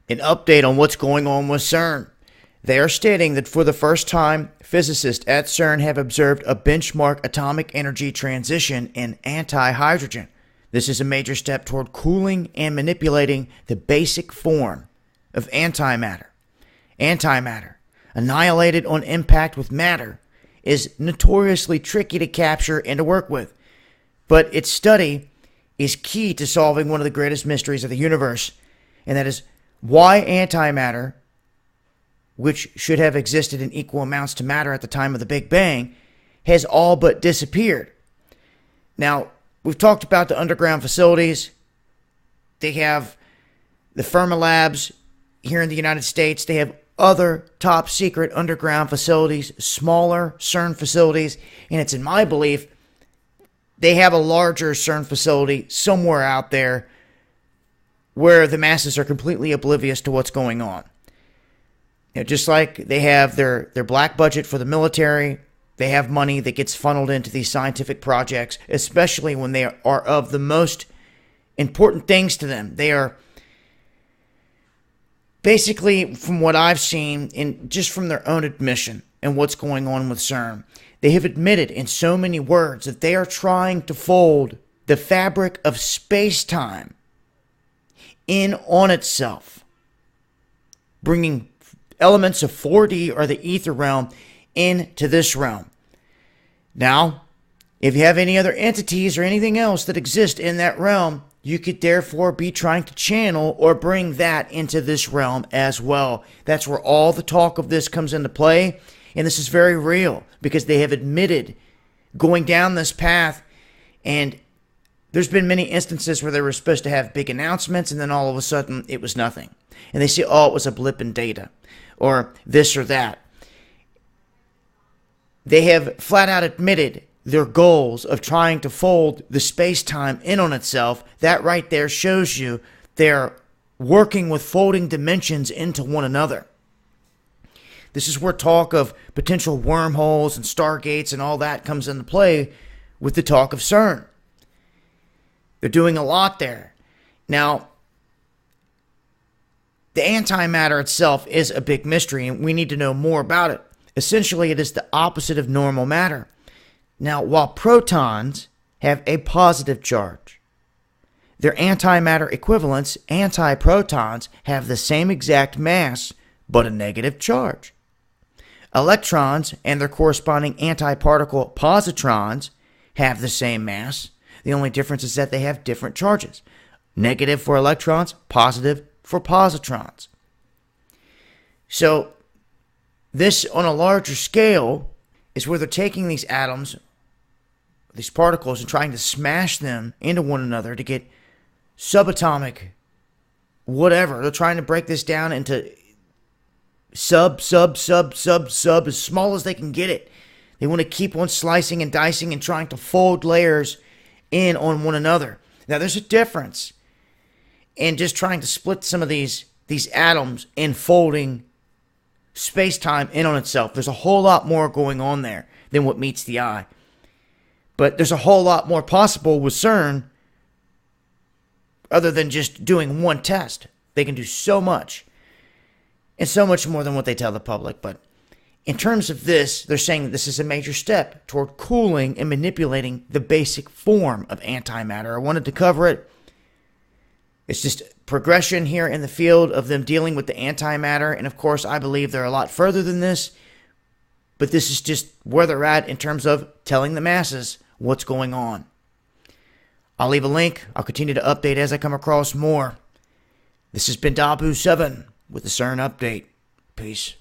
An update on what's going on with CERN. They are stating that for the first time, physicists at CERN have observed a benchmark atomic energy transition in anti-hydrogen. This is a major step toward cooling and manipulating the basic form of antimatter. Antimatter, annihilated on impact with matter, is notoriously tricky to capture and to work with, but its study is key to solving one of the greatest mysteries of the universe, and that is why antimatter, which should have existed in equal amounts to matter at the time of the Big Bang, has all but disappeared. Now, we've talked about the underground facilities. They have the Fermilabs here in the United States. They have other top secret underground facilities, smaller CERN facilities, and it's in my belief they have a larger CERN facility somewhere out there where the masses are completely oblivious to what's going on. You know, just like they have their black budget for the military, they have money that gets funneled into these scientific projects, especially when they are of the most important things to them. They are basically, from what I've seen, and just from their own admission and what's going on with CERN, they have admitted in so many words that they are trying to fold the fabric of space-time in on itself, bringing elements of 4D or the ether realm into this realm. Now, if you have any other entities or anything else that exist in that realm, you could therefore be trying to channel or bring that into this realm as well. That's where all the talk of this comes into play, and this is very real because they have admitted going down this path, and there's been many instances where they were supposed to have big announcements, and then all of a sudden it was nothing. And they say, oh, it was a blip in data, or this or that. They have flat out admitted their goals of trying to fold the space-time in on itself. That right there shows you they're working with folding dimensions into one another. This is where talk of potential wormholes and stargates and all that comes into play with the talk of CERN. They're doing a lot there. Now, the antimatter itself is a big mystery, and we need to know more about it. Essentially, it is the opposite of normal matter. Now, while protons have a positive charge, their antimatter equivalents, antiprotons, have the same exact mass, but a negative charge. Electrons and their corresponding antiparticle positrons have the same mass. The only difference is that they have different charges. Negative for electrons, positive for positrons. So, this on a larger scale is where they're taking these atoms, these particles, and trying to smash them into one another to get subatomic whatever. They're trying to break this down into sub, as small as they can get it. They want to keep on slicing and dicing and trying to fold layers in on one another. Now, there's a difference in just trying to split some of these atoms and folding space-time in on itself. There's a whole lot more going on there than what meets the eye. But there's a whole lot more possible with CERN other than just doing one test. They can do so much, and so much more than what they tell the public. But in terms of this, they're saying that this is a major step toward cooling and manipulating the basic form of antimatter. I wanted to cover it. It's just progression here in the field of them dealing with the antimatter. And of course, I believe they're a lot further than this. But this is just where they're at in terms of telling the masses what's going on. I'll leave a link. I'll continue to update as I come across more. This has been Dabu7 with the CERN update. Peace.